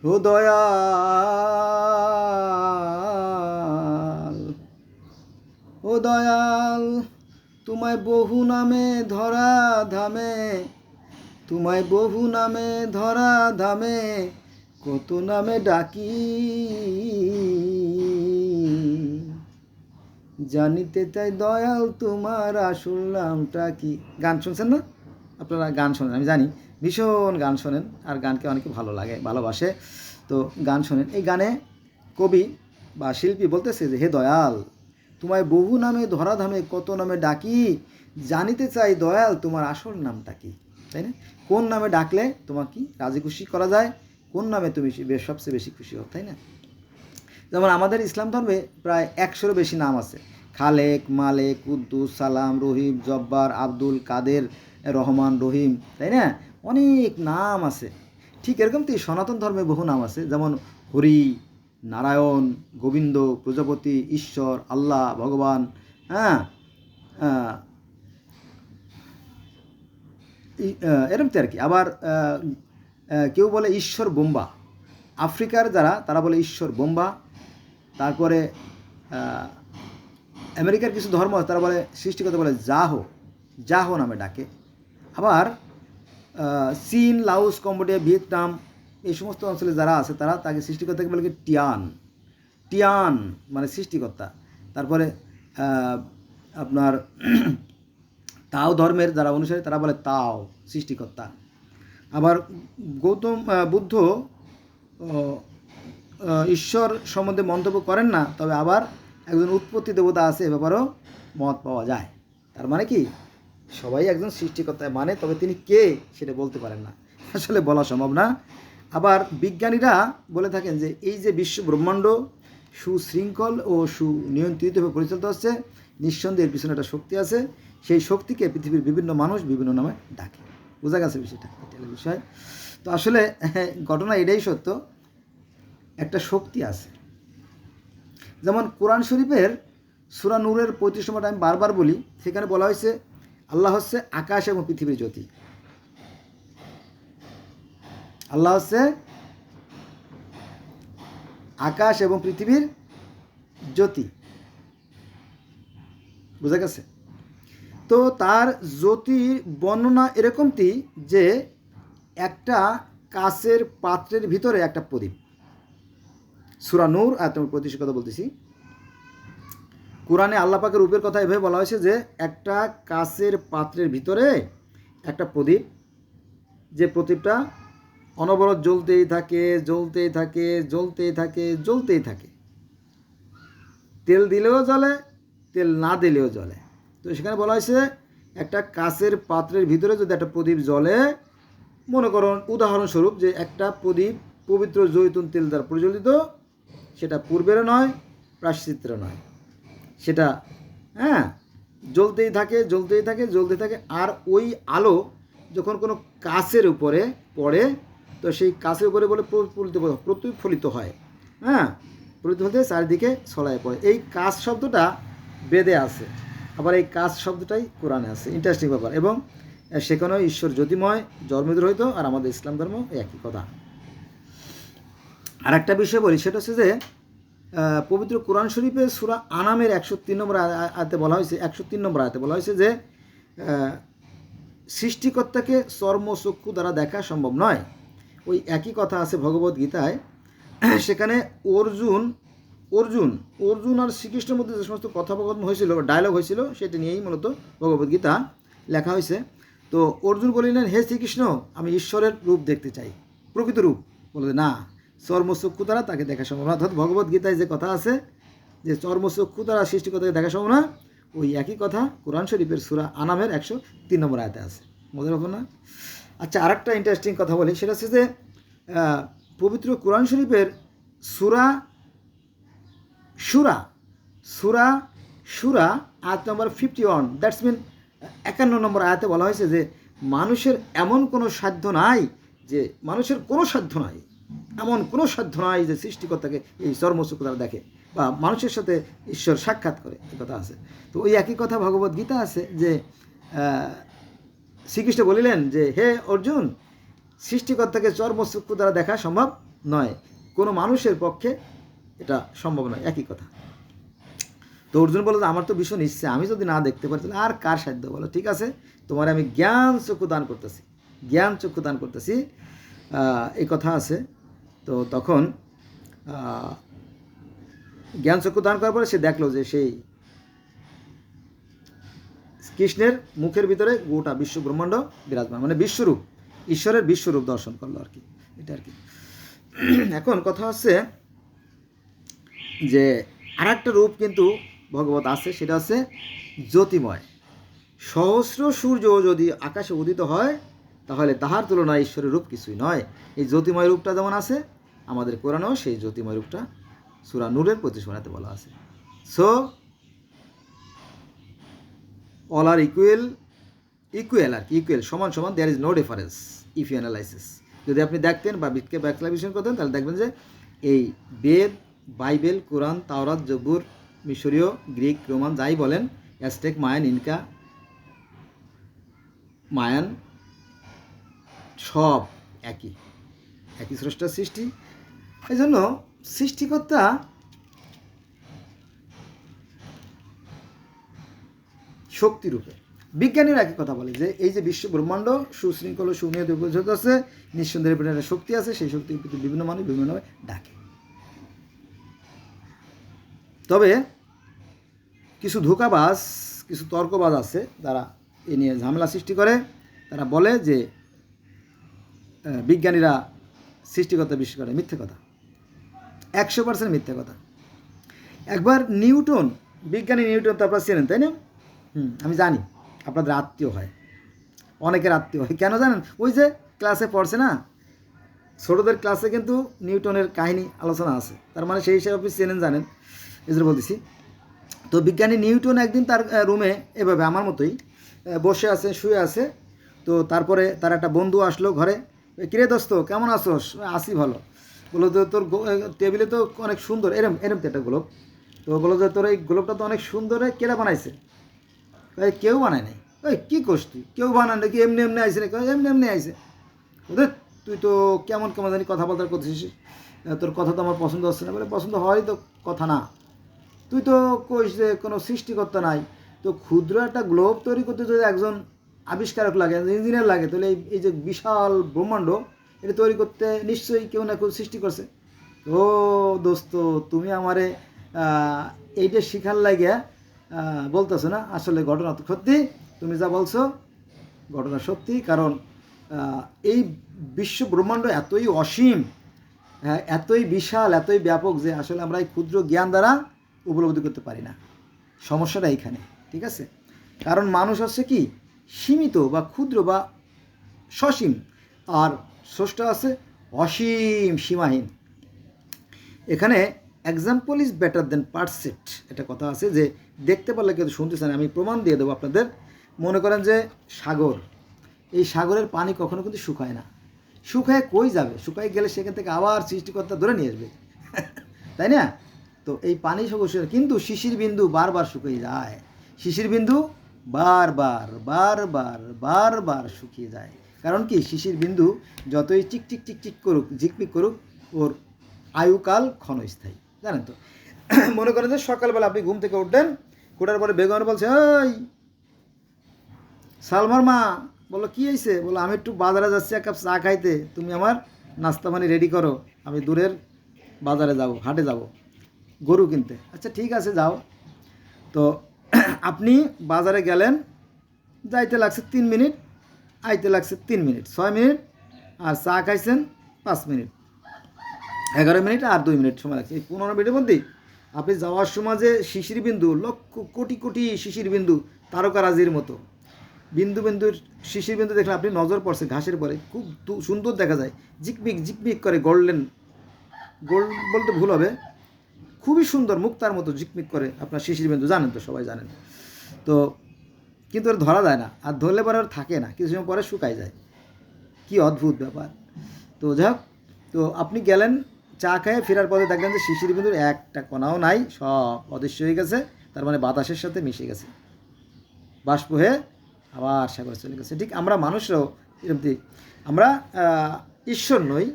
ও দয়াল, ও দয়াল, তোমায় বহু নামে ধরা ধামে, তোমায় বহু নামে ধরা ধামে, কত নামে ডাকি, জানিতে চাই দয়াল তোমার আসল নামটা কি। গান শুনছেন না? আপনারা গান শোনেন, আমি জানি ভীষণ গান শোনেন, আর গানকে অনেকে ভালো লাগে, ভালোবাসে, তো গান শোনেন। এই গানে কবি বা শিল্পী বলতেছে যে হে দয়াল, তোমায় বহু নামে ধরা ধামে কত নামে ডাকি, জানিতে চাই দয়াল তোমার আসল নামটা কি। তাই না? কোন নামে ডাকলে তোমাকে রাজি খুশি করা যায়, কোন নামে তুমি সবচেয়ে বেশি খুশি হও, তাই না? যেমন আমাদের ইসলাম ধর্মে প্রায় 100-এরও বেশি নাম আছে। খালেক, মালেক, কুদ্দুস, সালাম, রহিম, জব্বার, আব্দুল, কাদের, রহমান, রহিম, তাই না? অনেক নাম আছে। ঠিক এরকমটি সনাতন ধর্মে বহু নাম আছে, যেমন হরি, নারায়ণ, গোবিন্দ, প্রজাপতি, ঈশ্বর, আল্লাহ, ভগবান, হ্যাঁ, এরকমটি আর কি। আবার কেউ বলে ঈশ্বর বোম্বা, আফ্রিকার যারা তারা বলে ঈশ্বর বোম্বা। তারপরে আমেরিকার কিছু ধর্ম তারা বলে সৃষ্টিকর্তা বলে জাহো, জাহো নামে ডাকে। আবার চীন, লাওস, কম্বোডিয়া, ভিয়েতনাম এই সমস্ত অঞ্চলে যারা আছে তারা তাকে সৃষ্টিকর্তাকে বলে টিয়ান, টিয়ান মানে সৃষ্টিকর্তা। তারপরে আপনার তাও ধর্মের যারা অনুসারী তারা বলে তাও সৃষ্টিকর্তা। আবার গৌতম বুদ্ধ ঈশ্বর সম্বন্ধে মন্তব্য করেন না, তবে আবার একজন উৎপত্তি দেবতা আছে এ ব্যাপারেও মত পাওয়া যায়। তার মানে কি সবাই একজন সৃষ্টিকর্তায় মানে, তবে তিনি কে সেটা বলতে পারেন না, আসলে বলা সম্ভব না। আবার বিজ্ঞানীরা বলে থাকেন যে এই যে বিশ্ব ব্রহ্মাণ্ড সুশৃঙ্খল ও সুনিয়ন্ত্রিতভাবে পরিচালিত হচ্ছে, নিঃসন্দেহে এর পিছনে একটা শক্তি আছে, সেই শক্তিকে পৃথিবীর বিভিন্ন মানুষ বিভিন্ন নামে ডাকে। বোঝা গেছে বিষয়টা, এটা বিষয়। তো আসলে ঘটনা এটাই সত্য, একটা শক্তি আছে। যেমন কোরআন শরীফের সূরা নূরের 35 নম্বরটা আমি বারবার বলি, সেখানে বলা হয়েছে আল্লাহ হচ্ছে আকাশ এবং পৃথিবীর জ্যোতি। আল্লাহ হচ্ছে আকাশ এবং পৃথিবীর জ্যোতি। বোঝা গেছে? তো তার জ্যোতির বর্ণনা এরকমটি যে একটা কাচের পাত্রের ভিতরে একটা প্রদীপ। সূরা নূর আয়াত নম্বর 35 কথা বলতেছি। কোরআনে আল্লাহ পাকের রূপের কথা এভাবে বলা হয়েছে যে একটা কাচের পাত্রের ভিতরে একটা প্রদীপ, যে প্রদীপটা অনবরত জ্বলতেই থাকে, জ্বলতেই থাকে, জ্বলতেই থাকে, জ্বলতেই থাকে। তেল দিলেও জ্বলে, তেল না দিলেও জ্বলে। তো সেখানে বলা হয়েছে একটা কাচের পাত্রের ভিতরে যদি একটা প্রদীপ জ্বলে, মনে করুন উদাহরণস্বরূপ যে একটা প্রদীপ পবিত্র জৈতুন তেল দ্বারা প্রজ্বলিত, সেটা পূর্বেরও নয়, প্রায়শ্চিত্তেরও নয়, সেটা জ্বলতেই থাকে, জ্বলতেই থাকে, জ্বলতে থাকে। আর ওই আলো যখন কোনো কাচের উপরে পড়ে, তো সেই কাচের উপরে বলে প্রতিফলিত হয়, প্রতিফলিত হয়ে চারিদিকে ছড়ায় পড়ে। এই কাচ শব্দটা বেদে আছে, আবার এই কাচ শব্দটাই কোরআনে আছে। ইন্টারেস্টিং ব্যাপার। এবং সেখানেও ঈশ্বর জ্যোতিময়, জন্মদ্রহিত, আর আমাদের ইসলাম ধর্ম একই কথা। আর একটা বিষয় বলি, সেটা হচ্ছে যে পবিত্র কোরআন শরীফে সূরা আনামের 103 নম্বর আয়াতে বলা হয়েছে, 103 নম্বর আয়াতে বলা হয়েছে যে সৃষ্টিকর্তাকে চর্মচক্ষু দ্বারা দেখা সম্ভব নয়। ওই একই কথা আছে ভগবদ গীতায়। সেখানে অর্জুন আর শ্রীকৃষ্ণের মধ্যে যে সমস্ত কথোপকথন হয়েছিল, ডায়লগ হয়েছিল, সেটা নিয়েই মূলত ভগবদ্গীতা লেখা হয়েছে। তো অর্জুন বলিলেন, হে শ্রীকৃষ্ণ, আমি ঈশ্বরের রূপ দেখতে চাই, প্রকৃত রূপ। বলে না, চর্মচক্ষু দ্বারা তাকে দেখা সম্ভব না। অর্থাৎ ভগবদ্গীতায় যে কথা আছে যে চর্মচক্ষু দ্বারা সৃষ্টিকর্তাকে দেখা সম্ভব না, ওই একই কথা কোরআন শরীফের সূরা আনামের 103 নম্বর আয়াতে আছে। মজার ব্যাপার না? আচ্ছা, আর একটা ইন্টারেস্টিং কথা বলি, সেটা হচ্ছে যে পবিত্র কোরআন শরীফের সূরা আয়াত নম্বর 51, দ্যাটস মিন 51 নম্বর আয়াতে বলা হয়েছে যে মানুষের এমন কোনো সাধ্য নাই, যে মানুষের কোনো সাধ্য নাই, এমন কোনো সাধ্য নাই যে সৃষ্টিকর্তাকে এই চর্মচক্ষু দ্বারা দেখে বা মানুষের সাথে ঈশ্বর সাক্ষাৎ করে, এই কথা আছে। তো ওই একই কথা ভগবদ্গীতা আছে যে শ্রীকৃষ্ণ বলিলেন যে হে অর্জুন, সৃষ্টিকর্তাকে চর্মচক্ষু দ্বারা দেখা সম্ভব নয়, কোনো মানুষের পক্ষে এটা সম্ভব নয়, একই কথা। তো অর্জুন বলল, আমার তো ভীষণ ইচ্ছে, আমি যদি না দেখতে পারি তাহলে আর কার সাধ্য বলো। ঠিক আছে, তোমার আমি জ্ঞান চক্ষু দান করতেছি, জ্ঞান চক্ষু দান করতেছি, এই কথা আছে। তো তখন জ্ঞান চক্ষু দান করার পরে সে দেখলো যে সেই কৃষ্ণের মুখের ভিতরে গোটা বিশ্ব ব্রহ্মাণ্ড বিরাজমান, মানে বিশ্বরূপ, ঈশ্বরের বিশ্বরূপ দর্শন করলো আর কি, এটা আর কি। এখন কথা হচ্ছে যে আর একটা রূপ কিন্তু ভগবত আছে, সেটা হচ্ছে জ্যোতিময়। সহস্র সূর্য যদি আকাশে উদিত হয় তাহলে তাহার তুলনায় ঈশ্বরের রূপ কিছুই নয়। এই জ্যোতিময় রূপটা যেমন আছে আমাদের কোরআনেও সেই জ্যোতিময় রূপটা সূরা নূরের 25 সূরাতে বলা আছে। So all are equal are কি, ইকুয়াল সমান সমান, there is no difference if you analysis. যদি আপনি দেখতেন বা বিটকে ব্যাকলাইজেশন করতেন তাহলে দেখবেন যে এই বেদ, বাইবেল, কোরআন, তাওরাত, জবুর, মিশরীয়, গ্রিক, রোমান যাই বলেন, অ্যাজটেক, মায়ান, ইনকা, মায়ান, সব একই স্রষ্টার সৃষ্টি। এই জন্য সৃষ্টিকর্তা শক্তিরূপে। বিজ্ঞানীরা একই কথা বলে যে এই যে বিশ্ব ব্রহ্মাণ্ড সুশৃঙ্খল সুনিয়ত উপযোগ আছে, নিঃসন্দেহের ভিতরে একটা শক্তি আছে, সেই শক্তির প্রতি বিভিন্ন মানুষ বিভিন্নভাবে ডাকে। তবে কিছু ধোঁকাবাজ, কিছু তর্কবাজ আছে যারা এ নিয়ে ঝামেলা সৃষ্টি করে। তারা বলে যে বিজ্ঞানীরা সৃষ্টিকর্তা বিশ্বাস করে, মিথ্যে কথা, 100% মিথ্যে কথা। একবার নিউটন, বিজ্ঞানী নিউটন তো আপনারা চেনেন তাই না? আমি জানি আপনাদের আত্মীয় হয়, অনেকের আত্মীয় হয়। কেন জানেন? ওই যে ক্লাসে পড়ছে না, ছোটোদের ক্লাসে কিন্তু নিউটনের কাহিনী আলোচনা আছে, তার মানে সেই হিসাবে আপনি চেনেন, জানেন, এই জন্য বলতেছি। তো বিজ্ঞানী নিউটন একদিন তার রুমে এভাবে আমার মতোই বসে আছে, শুয়ে আছে। তো তারপরে তার একটা বন্ধু আসলো ঘরে, কিরে দোস্ত কেমন আছোস? আসি ভালো। বললো তো তোর টেবিলে তো অনেক সুন্দর, এরম তো একটা গোলাপ। তো বললো যে তোর এই গোলাপটা তো অনেক সুন্দর, কেরা বানাইছে? কেউ বানায় নাই। ওই কী করছ তুই? কেউ বানান নাকি? এমনি আইসে নাকি? এমনি আইসে। ওদের তুই তো কেমন জানি কথাবার্তা করছিস, তোর কথা তো আমার পছন্দ হচ্ছে না। বলে পছন্দ হয় তো কথা না, তুই তো কইস যে কোনো সৃষ্টিকর্তা নাই। তো ক্ষুদ্র একটা গ্লোব তৈরি করতে যদি একজন আবিষ্কারক লাগে, ইঞ্জিনিয়ার লাগে, তাহলে এই যে বিশাল ব্রহ্মাণ্ড এটা তৈরি করতে নিশ্চয়ই কেউ না কেউ সৃষ্টি করছে। ও দোস্ত, তুমি আমারে এইটা শিখার লাগে বলতেছো না? আসলে ঘটনা তো সত্যি, তুমি যা বলছো ঘটনা সত্যি। কারণ এই বিশ্ব ব্রহ্মাণ্ড এতই অসীম, এতই বিশাল, এতই ব্যাপক যে আসলে আমরা এই ক্ষুদ্র জ্ঞান দ্বারা উপলব্ধি করতে পারি না। সমস্যাটা এইখানে, ঠিক আছে? কারণ মানুষ হচ্ছে কি সীমিত বা ক্ষুদ্র বা সসীম, আর স্রষ্টা আছে অসীম, সীমাহীন। এখানে example is better then percept, এটা কথা আছে যে দেখতে পারলে কেউ শুনতে চান। আমি প্রমাণ দিয়ে দেবো আপনাদের। মনে করেন যে সাগর, এই সাগরের পানি কখনো কিন্তু শুকায় না। শুকায় কই যাবে? শুকায় গেলে সেখান থেকে আবার সৃষ্টিকর্তা ধরে নিয়ে আসবে, তাই না? তো এই পানি সমস্যা, কিন্তু শিশির বিন্দু বারবার শুকিয়ে যায়, শিশির বিন্দু বারবার শুকিয়ে যায়। কারণ কি? শিশির বিন্দু যতই চিক করুক, ঝিকমিক করুক, ওর আয়ুকাল ক্ষণস্থায়ী, জানেন তো? মনে করেন যে সকালবেলা আপনি ঘুম থেকে উঠলেন, ওঠার পরে বেগম বলছে, ওই সালমার মা, বললো কী হয়েছে? বললো আমি একটু বাজারে যাচ্ছি এক কাপ চা খাইতে, তুমি আমার নাস্তা পানি রেডি করো, আমি দূরের বাজারে যাব, হাটে যাব গরু কিনতে। আচ্ছা ঠিক আছে যাও। তো আপনি বাজারে গেলেন, যাইতে লাগছে 3 মিনিট, আইতে লাগছে 3 মিনিট, 6 মিনিট, আর চা খাইছেন 5 মিনিট, 11 মিনিট আর 2 মিনিট সময় লাগছে। এই 15 মিনিটের মধ্যেই আপনি যাওয়ার সময় যে শিশির বিন্দু, লক্ষ কোটি শিশির বিন্দু তারকারাজির মতো বিন্দুর শিশির বিন্দু দেখলে আপনি নজর পড়ছে ঘাসের পরে, খুব সুন্দর দেখা যায়, ঝিকমিক করে গোল্ড বলতে ভুল হবে, খুবই সুন্দর, মুক্তার মতো ঝিকমিক করে আপনার শিশির বিন্দু, জানেন তো, সবাই জানেন তো। কিন্তু ওর ধরা যায় না, আর ধরলে পরে ওর থাকে না, কিছু সময় পরে শুকায় যায়। কি অদ্ভুত ব্যাপার। তো যাই হোক, তো আপনি গেলেন চা খেয়ে, ফেরার পথে দেখলেন যে শিশির বিন্দুর একটা কণাও নাই, সব অদৃশ্য হয়ে গেছে। তার মানে বাতাসের সাথে মিশে গেছে, বাষ্প হয়ে আবার সাগরে চলে গেছে। ঠিক আমরা মানুষরাও এরকম, আমরা ঈশ্বর নই,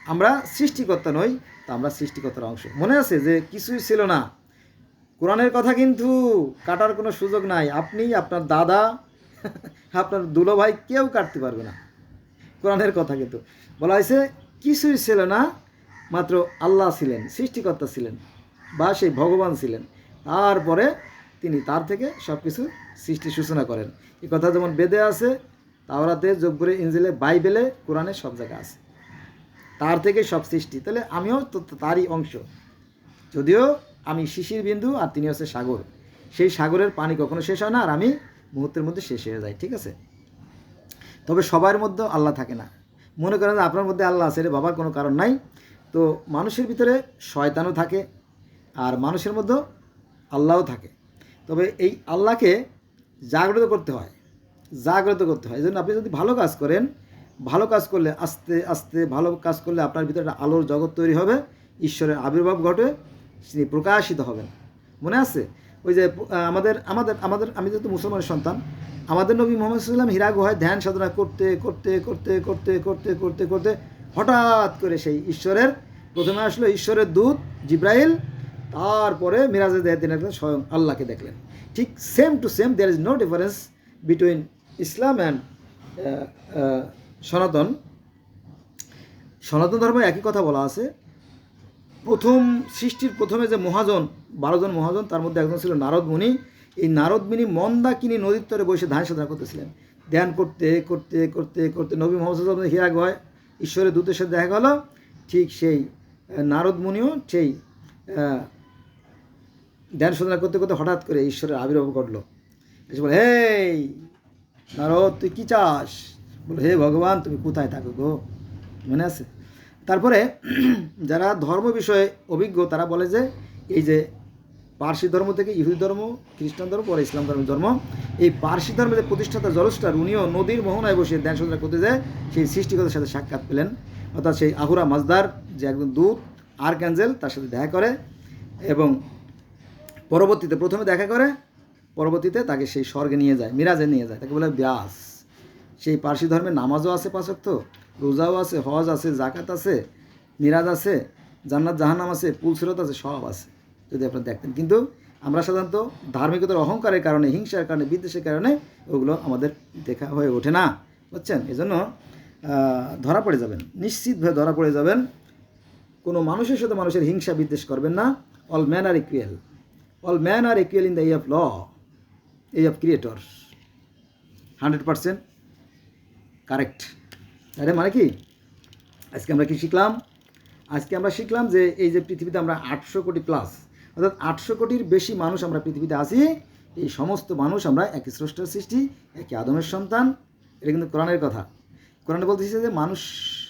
আমরা সৃষ্টিকর্তা নই, তা আমরা সৃষ্টিকর্তার অংশ। মনে আছে যে কিছুই ছিল না, কোরআনের কথা কিন্তু কাটার কোনো সুযোগ নাই। আপনি, আপনার দাদা, আপনার দুলো ভাই কেউ কাটতে পারবে না। কোরআনের কথা কিন্তু বলা হয়েছে কিছুই ছিল না, মাত্র আল্লাহ ছিলেন, সৃষ্টিকর্তা ছিলেন বা সেই ভগবান ছিলেন। তারপরে তিনি তার থেকে সব কিছু সৃষ্টি সূচনা করেন। এই কথা যেমন বেদে আছে, তাওরাতে, জব্বরে, ইনজিলে, বাইবেলে, কোরআনে সব জায়গায় আছে। তার থেকে সব সৃষ্টি, তাহলে আমিও তো তারই অংশ। যদিও আমি শিশির বিন্দু আর তিনি হচ্ছে সাগর, সেই সাগরের পানি কখনো শেষ হয় না, আর আমি মুহূর্তের মধ্যে শেষ হয়ে যাই, ঠিক আছে। তবে সবার মধ্যে আল্লাহ থাকে না। মনে করেন যে আপনার মধ্যে আল্লাহ আছে, এটা ভাবার কোনো কারণ নাই। তো মানুষের ভিতরে শয়তানও থাকে, আর মানুষের মধ্যেও আল্লাহও থাকে। তবে এই আল্লাহকে জাগ্রত করতে হয়, জাগ্রত করতে হয়। এই জন্য আপনি যদি ভালো কাজ করেন, ভালো কাজ করলে আস্তে আস্তে ভালো কাজ করলে আপনার ভিতরে একটা আলোর জগৎ তৈরি হবে, ঈশ্বরের আবির্ভাব ঘটে, তিনি প্রকাশিত হবেন। মনে আছে ওই যে আমাদের আমাদের আমাদের আমি যেহেতু মুসলমানের সন্তান, আমাদের নবী মোহাম্মদ সাল্লাম হীরা গুহায় ধ্যান সাধনা করতে করতে করতে করতে করতে করতে করতে হঠাৎ করে সেই ঈশ্বরের, প্রথমে আসলো ঈশ্বরের দূত জিব্রাইল, তারপরে মিরাজে তিনি একজন স্বয়ং আল্লাহকে দেখলেন। ঠিক same to same, there is no difference between Islam and Sanatan. Sanatan ধর্মে একই কথা বলা আছে। প্রথম সৃষ্টির প্রথমে যে মহাজন, 12 জন মহাজন, তার মধ্যে একজন ছিল নারদ মুনি। এই নারদ মুনি মন্দাকিনী নদীর তরে বসে ধ্যান সাধনা করতেছিলেন। ধ্যান করতে করতে করতে করতে নবী মোহাম্মদ সাল্লাল্লাহু আলাইহি ওয়াসাল্লাম হীরা গুহায় ঈশ্বরের দূতের সাথে দেখা গেল। ঠিক সেই নারদ মুনিও সেই ধ্যান সাধনা করতে করতে হঠাৎ করে ঈশ্বরের আবির্ভাব ঘটলো। এসে বলে, হেই নারদ, তুই কী চাস? বলো, হে ভগবান, তুমি কোথায় থাকো গো? মনে আছে? তারপরে যারা ধর্ম বিষয়ে অভিজ্ঞ তারা বলে যে এই যে পার্সি ধর্ম থেকে ইহুদি ধর্ম, খ্রিস্টান ধর্ম, পরে ইসলাম ধর্ম, এই পার্সি ধর্মের যে প্রতিষ্ঠাতা জরস্টার, উনিও নদীর মোহনায় বসে ধ্যান সাধনা করতে যায়, সেই সৃষ্টিকতার সাথে সাক্ষাৎ পেলেন। অর্থাৎ সেই আহুরা মাজদার যে একজন দূত, আর্কঅ্যাঞ্জেল, তার সাথে দেখা করে এবং পরবর্তীতে প্রথমে দেখা করে, পরবর্তীতে তাকে সেই স্বর্গে নিয়ে যায়, মিরাজে নিয়ে যায়, তাকে বলে ব্যাস। সেই পার্সি ধর্মের নামাজও আছে 5 ওয়াক্ত, রোজাও আছে, হজ আছে, জাকাত আছে, মিরাজ আছে, জান্নাত জাহান্নাম আছে, পুলসিরত আছে, সব আছে যদি আপনারা দেখতেন। কিন্তু আমরা সাধারণত ধার্মিকতার অহংকারের কারণে, হিংসার কারণে, বিদ্বেষের কারণে ওগুলো আমাদের দেখা হয়ে ওঠে না, বুঝছেন? এই জন্য ধরা পড়ে যাবেন, নিশ্চিতভাবে ধরা পড়ে যাবেন। কোনো মানুষের সাথে মানুষের হিংসা বিদ্বেষ করবেন না। All man are equal, all man are equal in the eye of law, এই অফ ক্রিয়েটর। 100% কারেক্ট। আরে মানে কি, আজকে আমরা কি শিখলাম? আজকে আমরা শিখলাম যে এই যে পৃথিবীতে আমরা 800 কোটি প্লাস, অর্থাৎ 800 কোটির বেশি মানুষ আমরা পৃথিবীতে আছি। এই সমস্ত মানুষ আমরা একই স্রষ্টার সৃষ্টি, একই আদমের সন্তান। এটা কিন্তু কোরআনের কথা। কোরআনে বলতেছে যে মানুষ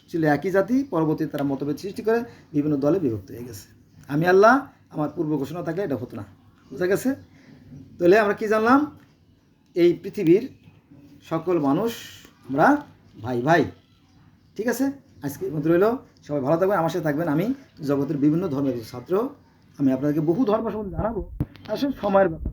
ছিল একই জাতি, পরবর্তীতে তারা মতভেদ সৃষ্টি করে বিভিন্ন দলে বিভক্ত হয়ে গেছে। আমি আল্লাহ, আমার পূর্ব ঘোষণা থাকলে এটা হতো না, বুঝা গেছে? তাহলে আমরা কি জানলাম? এই পৃথিবীর সকল মানুষ আমরা ভাই ভাই, ঠিক আছে? আজকে মতো রইল, সবাই ভালো থাকবেন, আমার সাথে থাকবেন। আমি জগতের বিভিন্ন ধর্মের ছাত্র, আমি আপনাদেরকে বহু ধর্ম সম্বন্ধে জানাবো, আসলে সময়ের ব্যাপার।